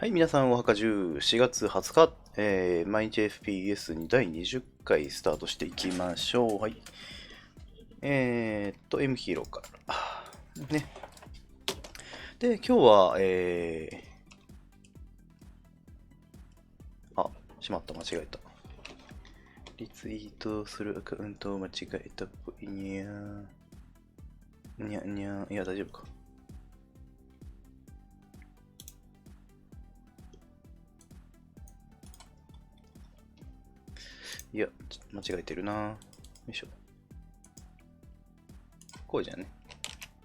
はい、皆さん、おはかじゅう、4月20日、毎日 FPS に第20回スタートしていきましょう。はい。M ヒーローから。ね。で、今日は、あ、しまった、間違えた。リツイートするアカウントを間違えたっぽいにゃー。にゃにゃー。いや、大丈夫か。いや、間違えてるな。よいしょ。こうじゃね。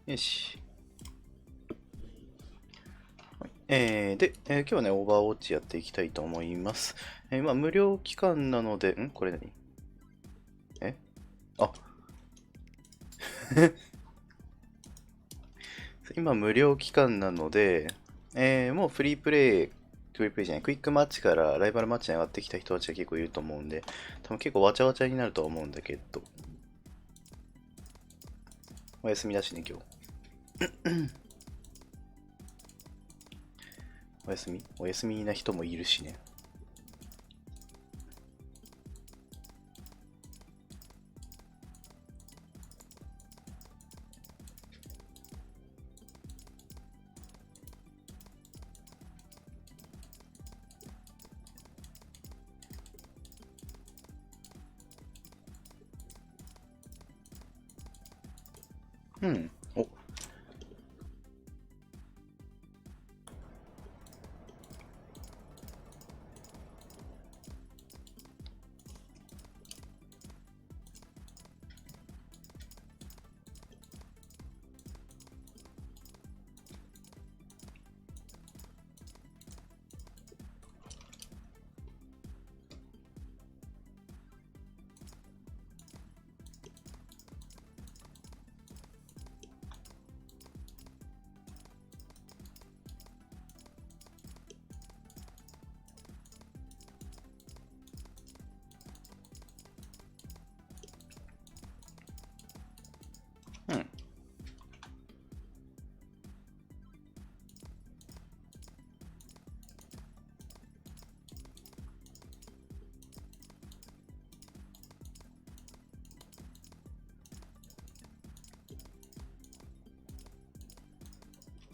よし。今日はね、オーバーウォッチやっていきたいと思います。まあ、無料期間なので、これ何えあ、今無料期間なので、もうフリープレイじゃない、クイックマッチからライバルマッチに上がってきた人たちが結構いると思うんで、多分結構わちゃわちゃになるとは思うんだけど、お休みだしね、今日。お休みな人もいるしね。うん。うん。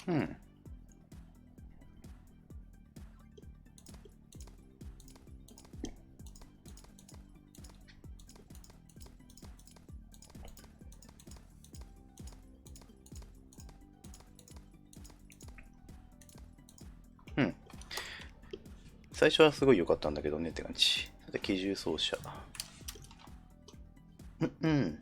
うん。うん。最初はすごい良かったんだけどねって感じ。さて、機銃走者。うん。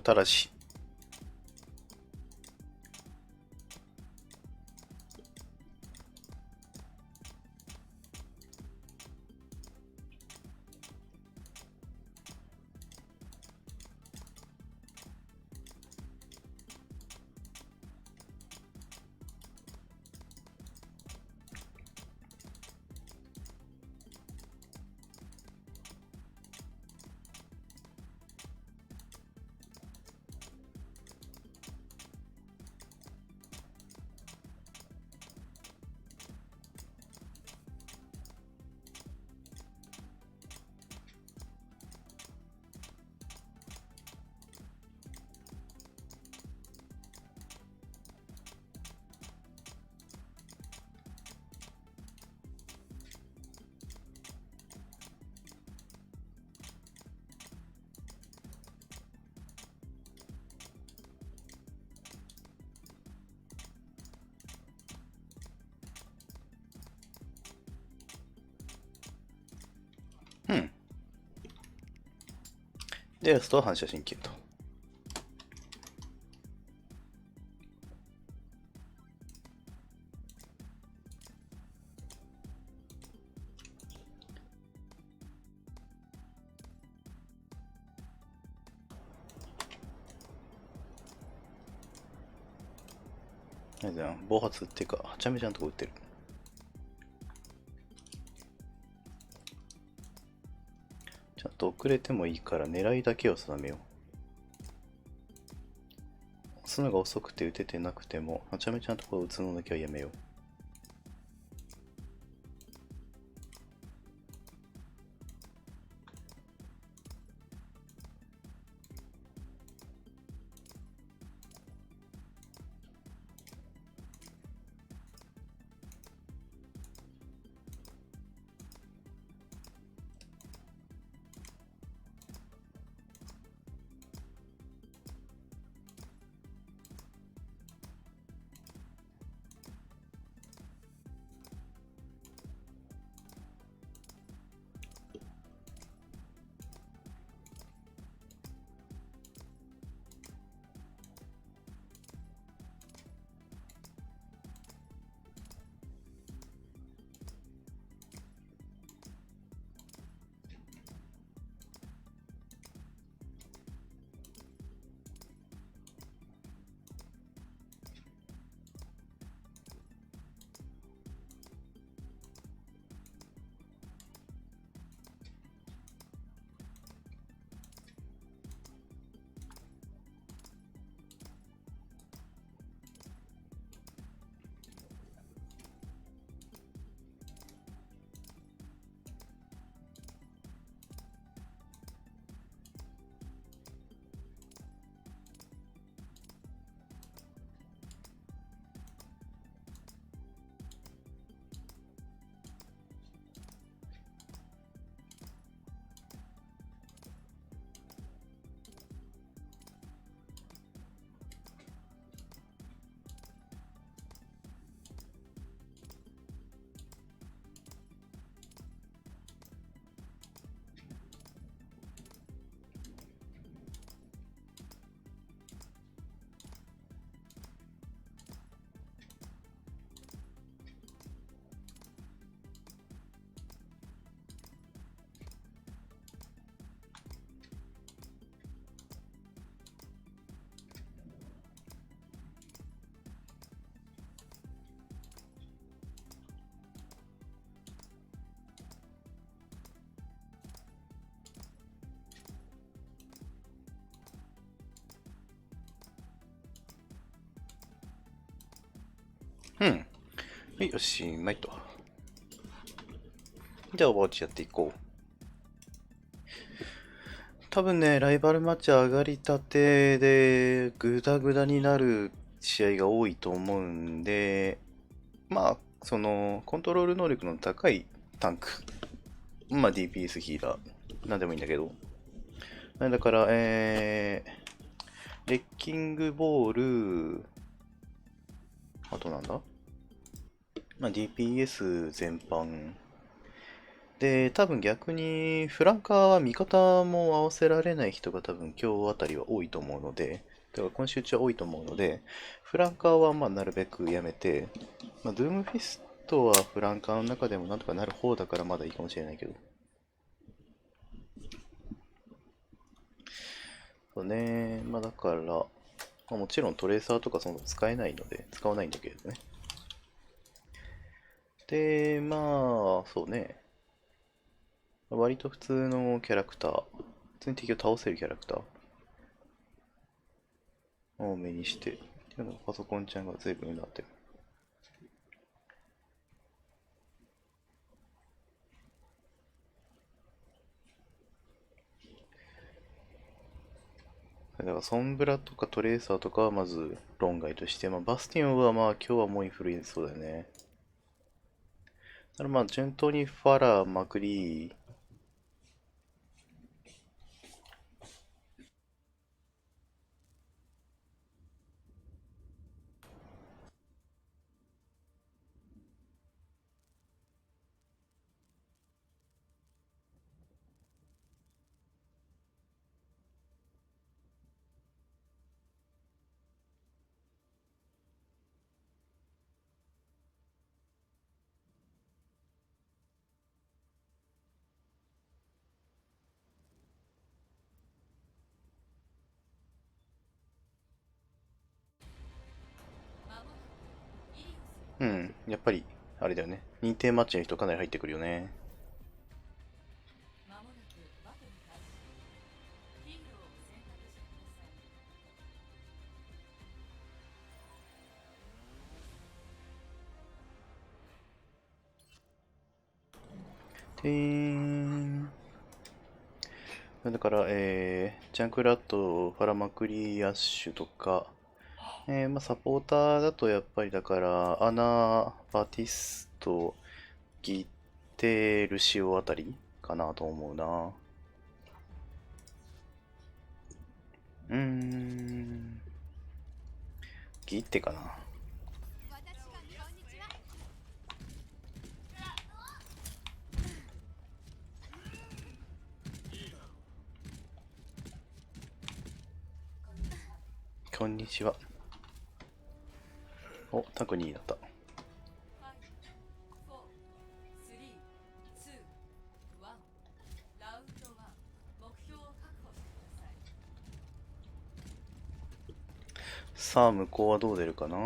ただし、で、ラストは反射神経と。あれだな、暴発っていうか、はちゃめちゃなとこ打ってる。ちゃんと遅れてもいいから狙いだけを定めよう。押すのが遅くて打ててなくても、はちゃめちゃなところ打つのだけはやめよう。うん。はい、よし、まいと。じゃあ、オーバーウォッチやっていこう。多分ね、ライバルマッチ上がりたてで、グダグダになる試合が多いと思うんで、まあ、コントロール能力の高いタンク。まあ、DPS ヒーラー。なんでもいいんだけど。だから、レッキングボール、あとなんだまあ、DPS 全般。で、多分逆に、フランカーは味方も合わせられない人が多分今日あたりは多いと思うので、だから今週中は多いと思うので、フランカーはまあなるべくやめて、まあ、ドゥームフィストはフランカーの中でもなんとかなる方だからまだいいかもしれないけど。そうね、まあだから、まあ、もちろんトレーサーとかその使えないので、使わないんだけどね。で、まあ、そうね。割と普通のキャラクター、普通に敵を倒せるキャラクターを目にして、でもパソコンちゃんが随分になってる。だからソンブラとかトレーサーとかはまず論外として、まあ、バスティオンはまあ今日はもうインフルエンスそうだよね。だからまあ順当にファラー、マクリー、うん、やっぱり、あれだよね。認定マッチの人かなり入ってくるよね。てーん。だから、ジャンクラット、ファラマクリアッシュとか、まあ、サポーターだとやっぱりだから、アナ、バティスト、ギテルシオあたりかなと思うな。ギってかな。こんにちは。お、タクニーだった。さあ、向こうはどう出るかな。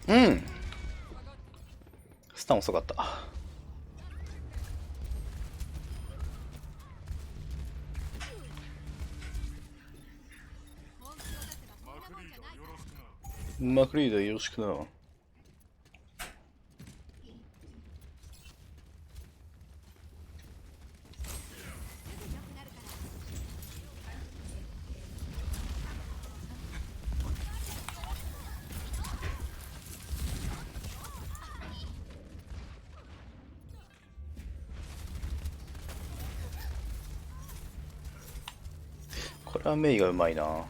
うん。スタン遅かった。マクリードよろしくな。これはメイがうまいな。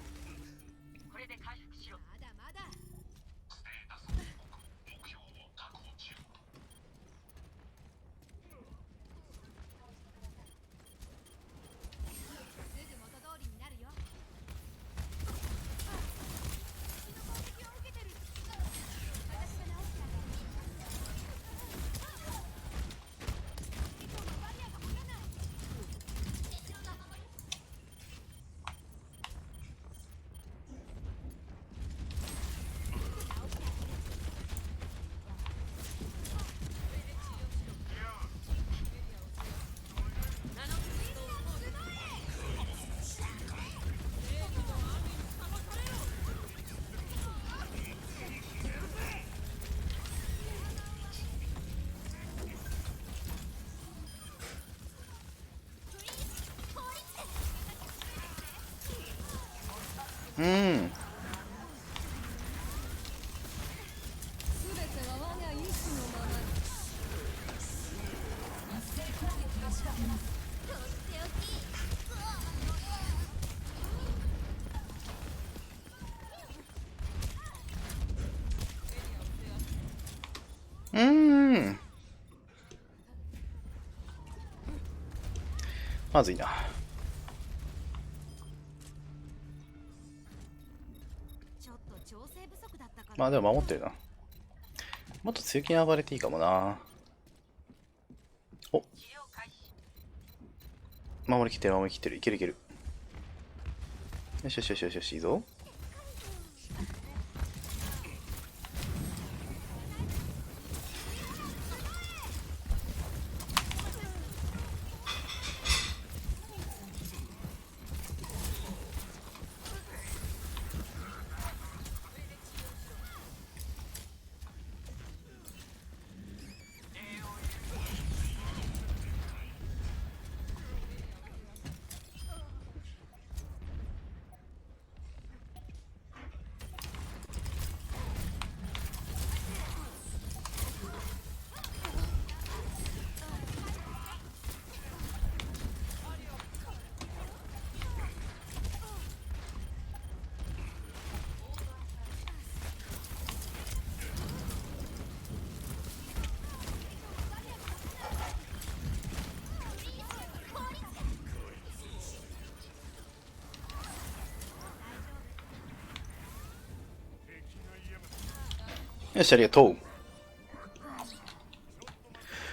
うん。うん。まずいな。まあでも守ってるな。もっと強気に暴れていいかもな。お、守りきってる守りきってる。いけるいける。よしよしよしよしよし、いいぞ。よし、ありがとう。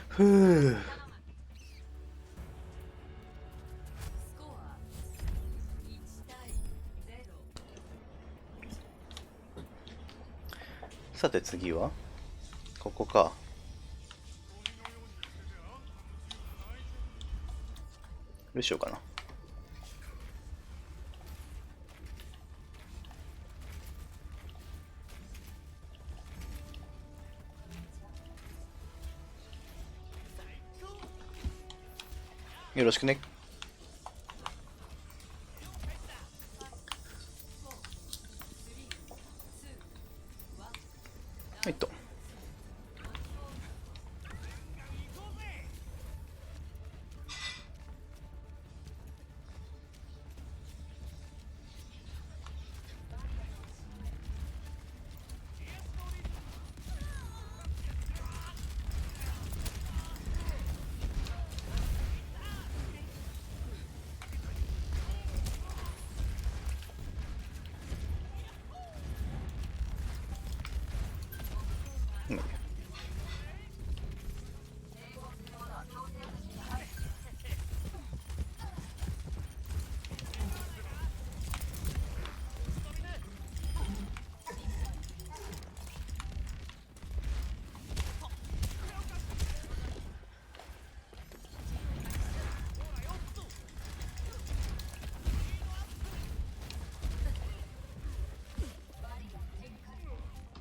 ふう。さて次はここか。どうしようかな。よろしくね。はいと。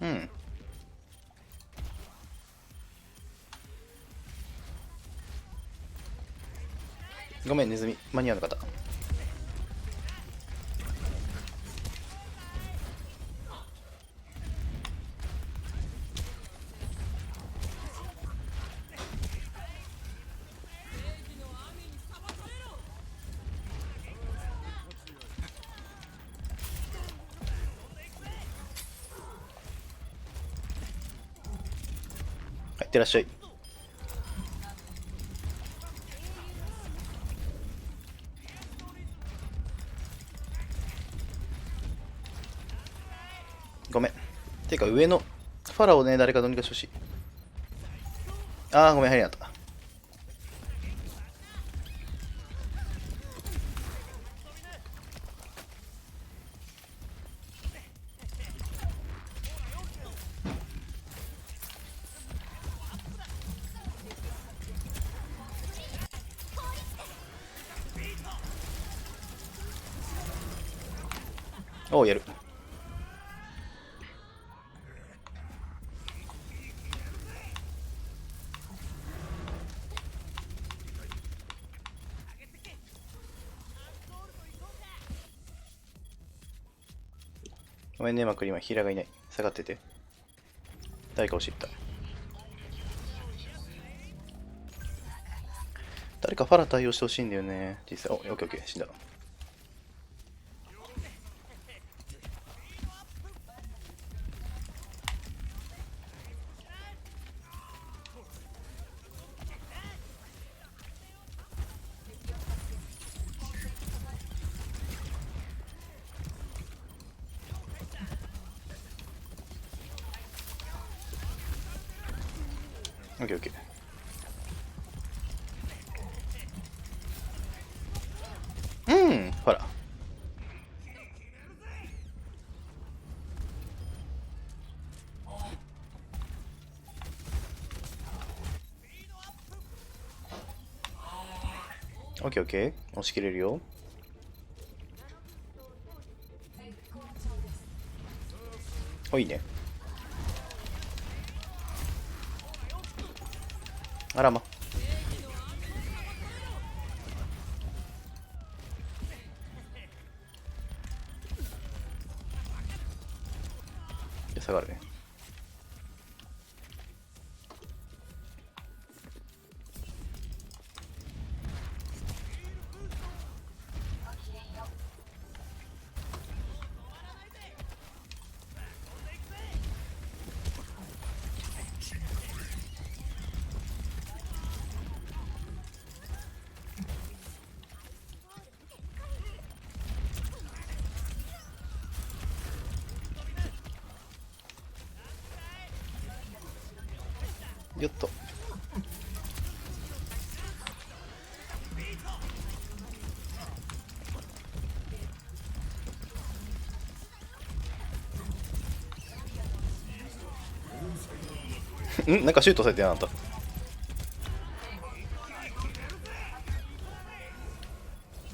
うん。ごめん、ネズミ。間に合わなかった。はい、いってらっしゃい。ごめん。てか、上のファラをね、誰かどうにかしてほしい。あー、ごめん、入りなかった。おう、やる。ごめんね、まくり、今、ヒーラーがいない。下がってて。誰か教えた。誰かファラ対応してほしいんだよね。実際。お、オッケーオッケー、死んだ。オッケーオッケー。うん、ファラ。オッケーオッケー。押し切れるよ。お、いいね。あらま。じゃ下がるね。よっと。なんかシュートされてなかった。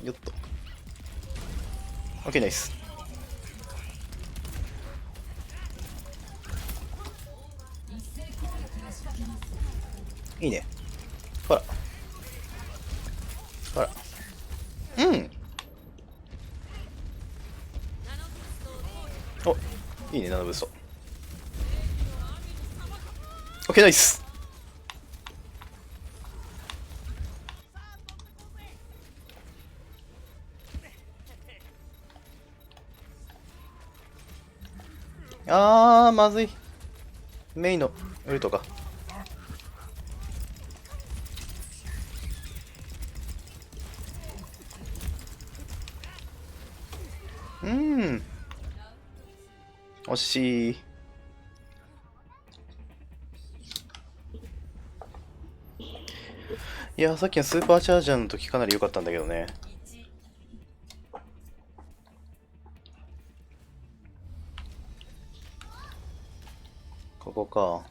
よっと。オッケー、ナイス。いいね。ほら。ほら。うん。お、いいね、ナノブースト。オッケー、ナイス。まずい。メインのウルトか。惜しい。いや、さっきのスーパーチャージャーの時かなり良かったんだけどね。ここか。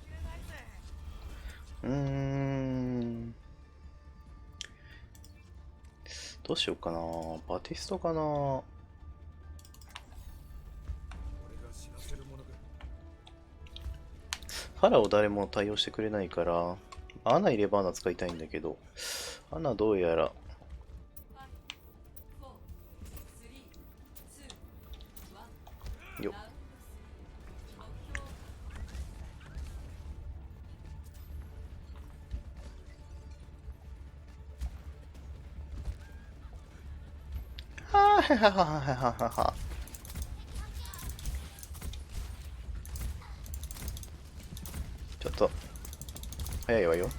どうしようかな。バティストかな。ファラを誰も対応してくれないから、アナいればアナ使いたいんだけど、アナどうやら、よっ。ははははははは。ちょっと、早いわよ。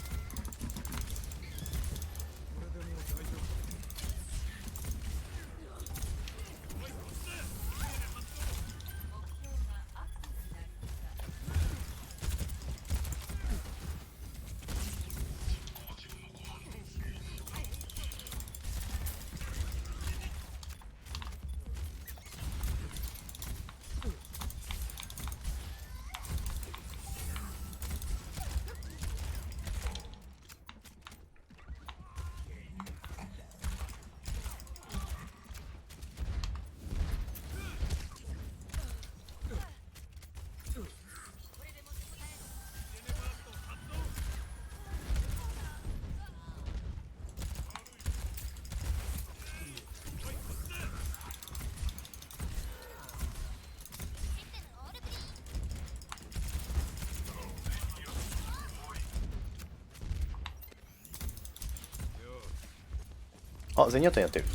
あ、ゼニアタンやってる。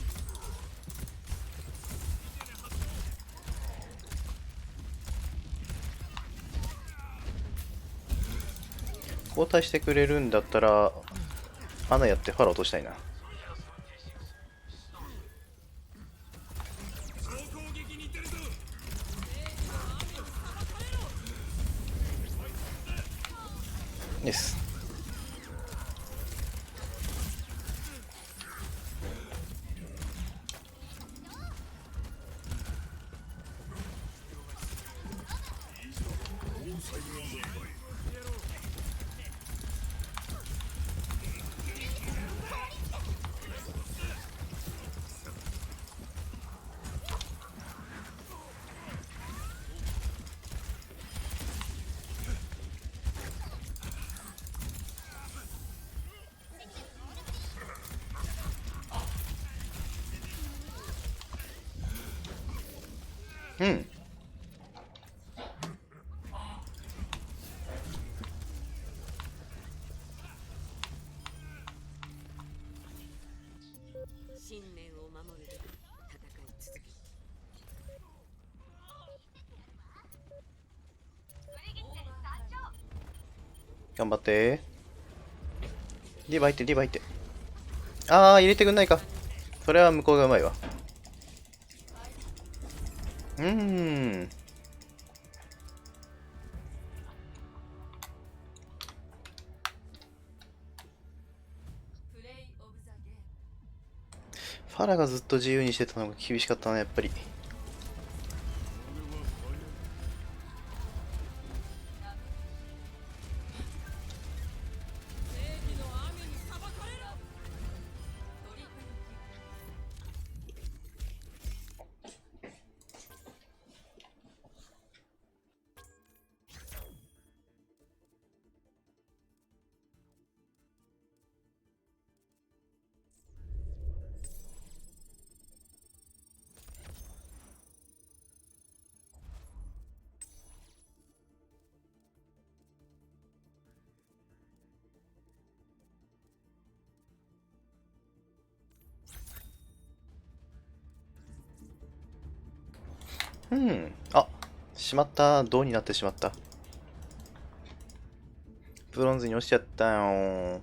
交代してくれるんだったら、アナやってファラ落としたいな。です。うん。信念を守るべく戦い続ける。頑張って。ディバ入って、ディバ入って。入れてくんないか。それは向こうがうまいわ。ん。ファラがずっと自由にしてたのが厳しかったな、やっぱり。うん。あ、しまった。銅になってしまった。ブロンズに落ちちゃったよ。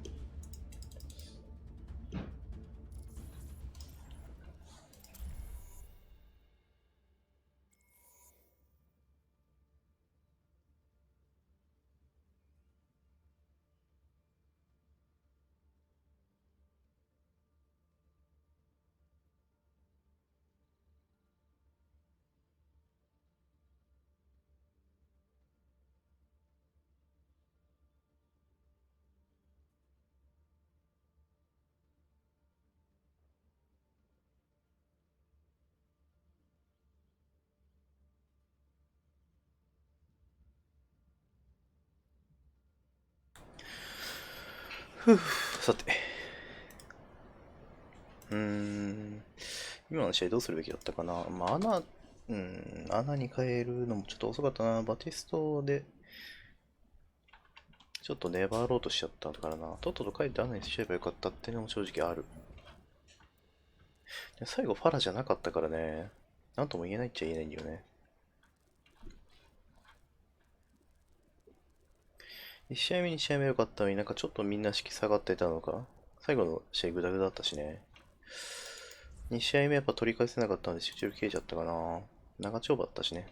ふう、さて。今の試合どうするべきだったかな。まあ、穴に変えるのもちょっと遅かったな。バティストで、ちょっと粘ろうとしちゃったからな。とっとと帰って穴にしちゃえばよかったっていうのも正直ある。で最後ファラじゃなかったからね。なんとも言えないっちゃ言えないんだよね。1試合目、2試合目良かったのになんかちょっとみんな士気下がってたのか。最後の試合グダグダだったしね。2試合目やっぱ取り返せなかったので集中力切れちゃったかな。長丁場だったしね。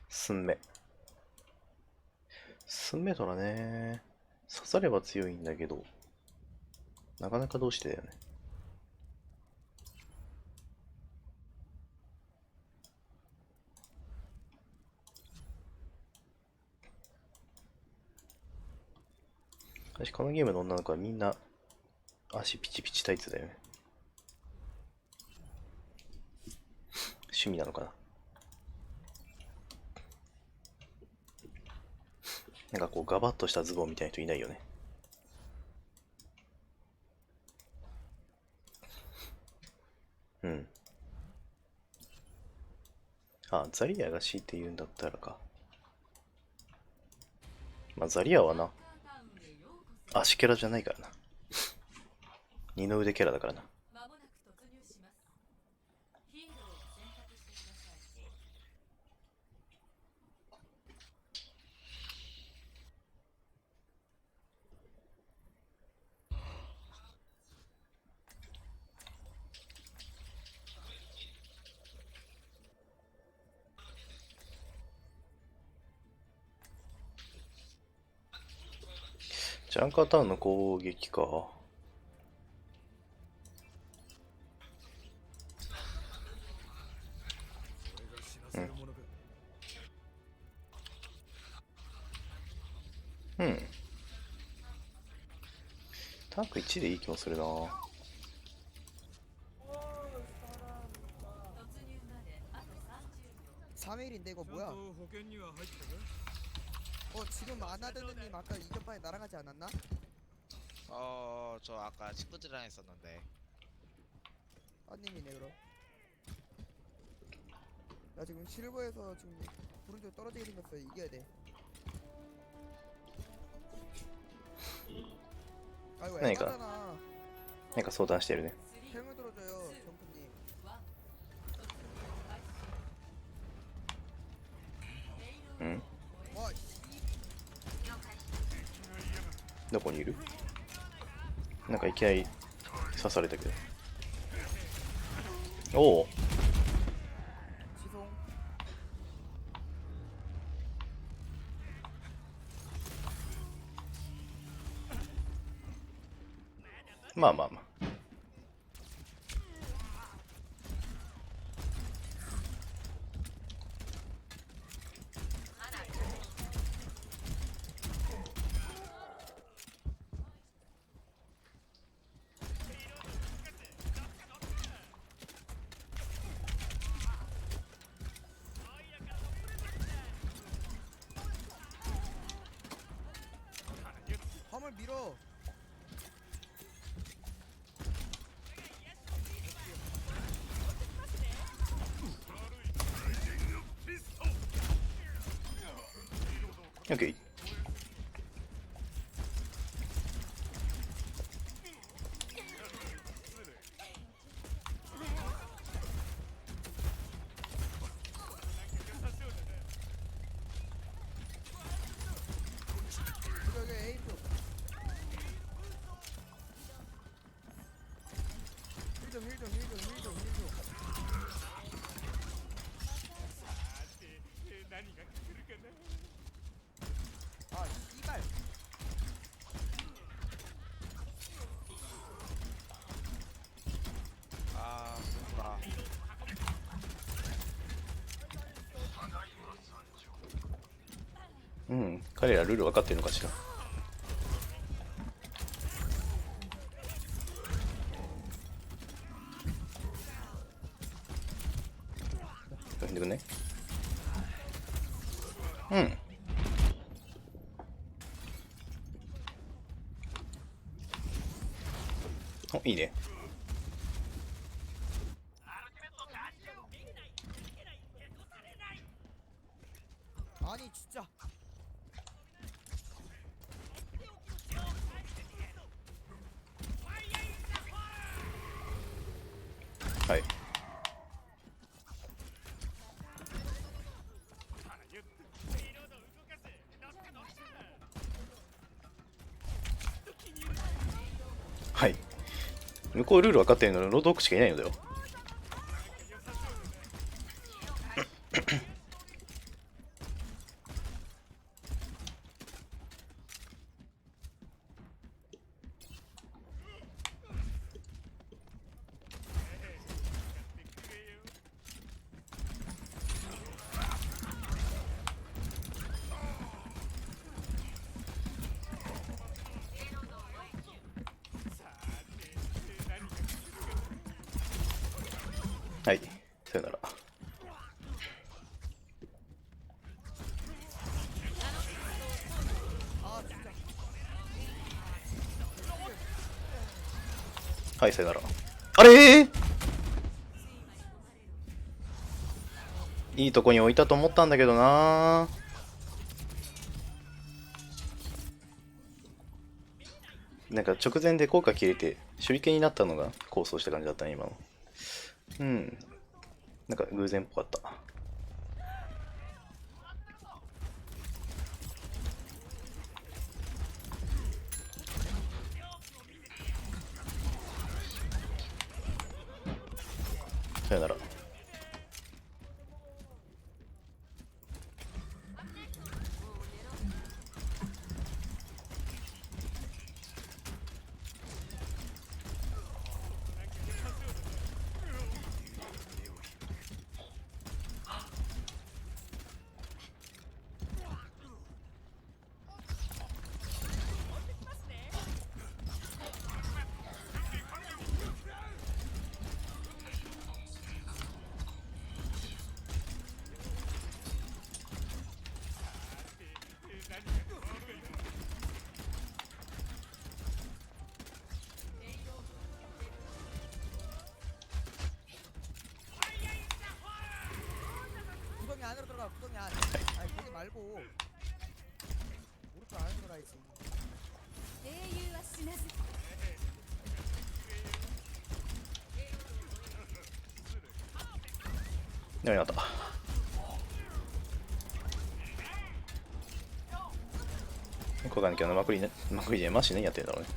スンメ。スンメトラね。刺されば強いんだけど、なかなかどうしてだよね。私このゲームの女の子はみんな足ピチピチタイツだよね。趣味なのかな。なんかこうガバッとしたズボンみたいな人いないよね。うん。あ、ザリアが強いて言うんだったらか。まあザリアはな、足キャラじゃないからな。二の腕キャラだからな。ジャンカータウンの攻撃か。うん。うん。タンク1でいい気もするな。3일인데 이거 뭐야? 지금 아나드님 아까 이전판에 날아가지 않았나? 저 아까 친구들이랑 했었는데. 아님이네 그럼. 나 지금 실버에서 지금 브론즈 떨어지게 생겼어. 이겨야 돼. 아 이거 그러니까. 에바잖아. なんか相談してるね。 헬멧 들어줘요 정크님. うん。 와 どこにいる？なんかいきなり刺されたけど。おお。 지송. まあまあまあ。화물 밀어. OK。여기 에임 좀. 힐 좀. 아 씨발. 아, 뭔가.うん、彼らルール分かってるのかしら。読んでくんね。うん。お、いいね。 아니 진짜.はい。はい。向こうルール分かってるのにロードホークしかいないのだよ。はい。さよなら。はい、さよなら。あれいいとこに置いたと思ったんだけどな。なんか直前で効果切れて手裏剣になったのが構想した感じだったね、今の。うん。なんか偶然っぽかった。さよなら。구덩이 안으로 들어가. 구덩이 안. 아니 거기 말고. 오른쪽 안에 들어가야지. 英雄は死なず ダメだった。こがなきゃまくりね、まくりでマシねやってるんだろうね。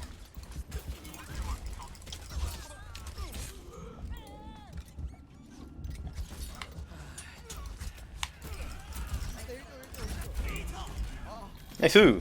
ナイスー。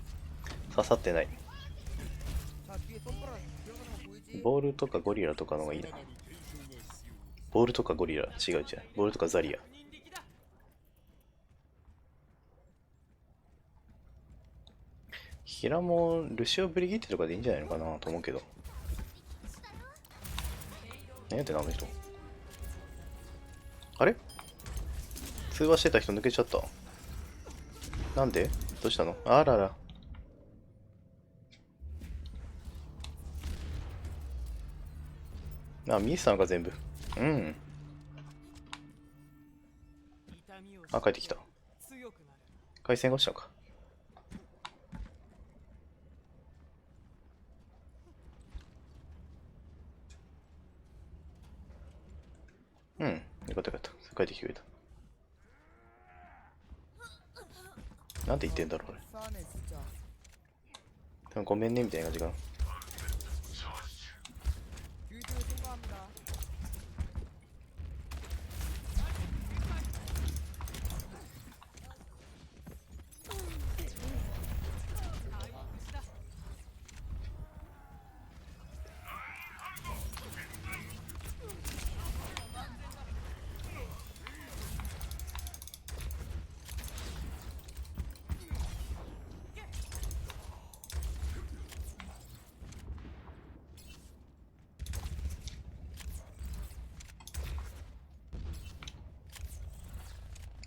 刺さってない。 자 뒤에 썸브라 들어가는 거 보이지? ボールとかゴリラとかの方がいいな。ボールとかゴリラ、違う違う。ボールとかザリア。ヒラもルシオ・ブリギッテとかでいいんじゃないのかなと思うけど。何やってんのあの人。あれ通話してた人抜けちゃった。なんでどうしたのあらら。あ、見えてたのか全部。うん。あ、帰ってきた。回線が落ちたのか。うん。よかったよかった。帰ってきてくれた。なんて言ってんだろう、俺。 싸네 진짜. 多分ごめんねみたいな感じかな。 듀이드 통과합니다.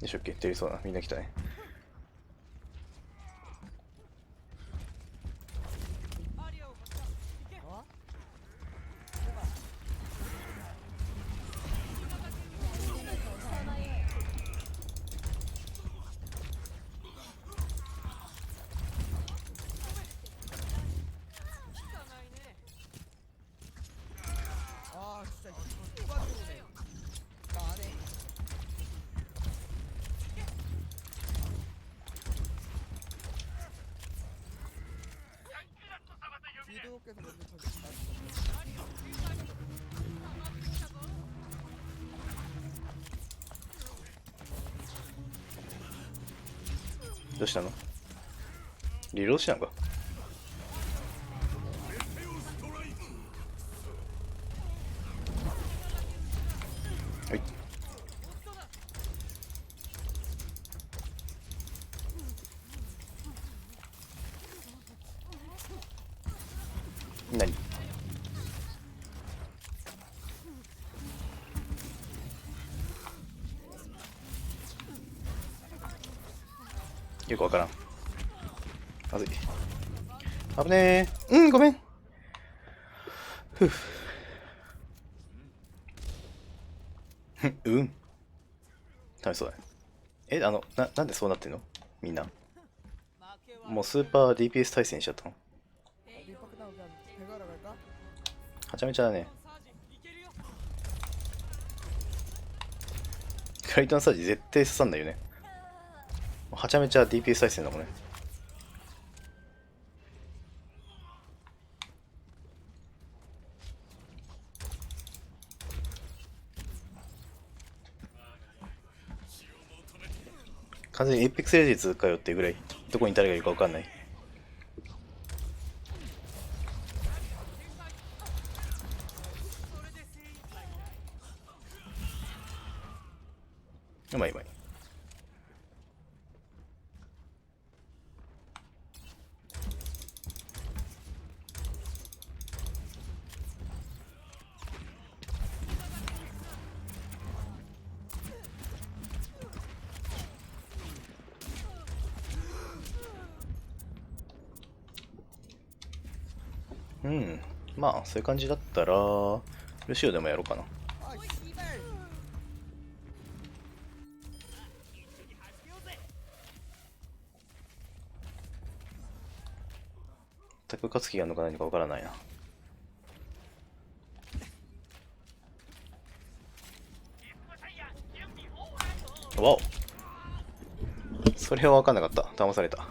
でしょっけ出りそうな。みんな来たね。 어? 아 진짜 이거 누가 들어오네. 나 안해. 듀이드께서 먼저 던진다. どうしたのリロードしたのか。はい。何よくわからん。まずい。危ねえ。うん、ごめん。ふう。うん。楽しそうだね。え、なんでそうなってんのみんな。もうスーパー DPS 対戦しちゃったの。 립파크 나오면 배가러 갈까? はちゃめちゃだね。クライトンサージ絶対刺さんないよね。はちゃめちゃ DPS 対戦だもんね。完全にエイペックスレジェンスかよっていうぐらい、どこに誰がいるか分かんない。うまいうまい。うん。まあ、そういう感じだったら、ルシオでもやろうかな。 아 씨발. 全く勝つ気があるのか何かわからないな。わお。それは分かんなかった。騙された。 어이씨.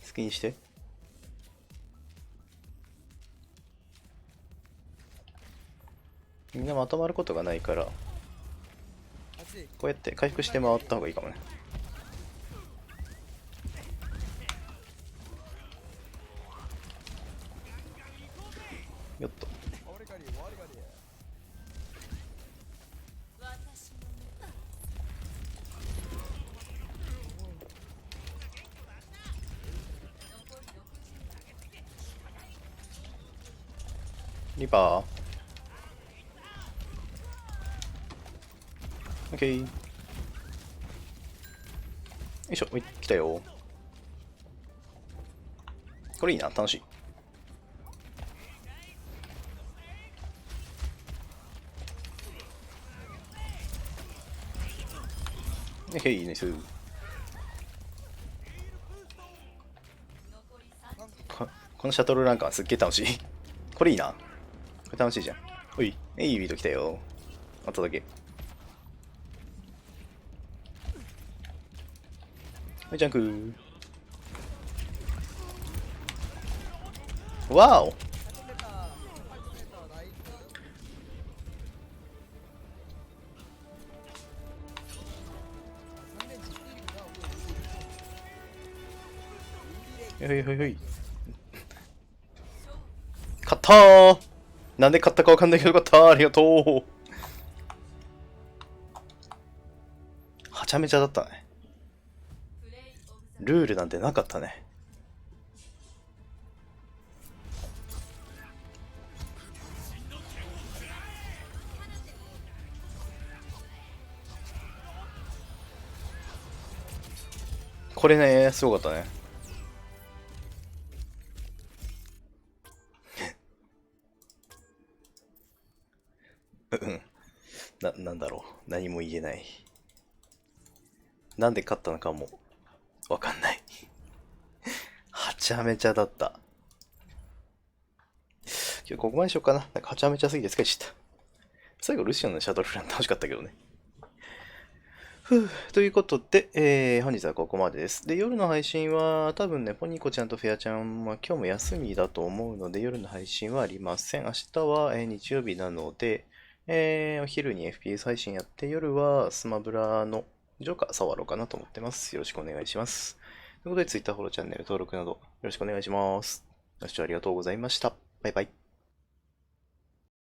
好きにして。みんなまとまることがないから、あっちこうやって回復して回った方がいいかもね。よっと。俺狩り終わり狩り私のリバー。オッケー。よいしょ、来たよ。これいいな、楽しい。へい、ナイス。このシャトルランカーすっげえ楽しい。これいいな。これ楽しいじゃん。おい、いいビート来たよ。あとだけ。はい、ジャンク。わお。ほいほいほい。勝ったー。なんで勝ったかわかんないけどよかったー。ありがとう。はちゃめちゃだったね。ルールなんてなかったね。これね、すごかったね。なんだろう。何も言えない。なんで勝ったのかもわかんない。はちゃめちゃだった。今日ここまでしようかな。なんかはちゃめちゃすぎて疲れちゃった。最後ルシオンのシャトルラン楽しかったけどね。ということで、本日はここまでです。で、夜の配信は多分ね、ポニコちゃんとフェアちゃんは今日も休みだと思うので、夜の配信はありません。明日は、日曜日なので、お昼に FPS 配信やって、夜はスマブラのジョーカー触ろうかなと思ってます。よろしくお願いします。ということで、Twitter フォローチャンネル登録などよろしくお願いします。ご視聴ありがとうございました。バイバイ。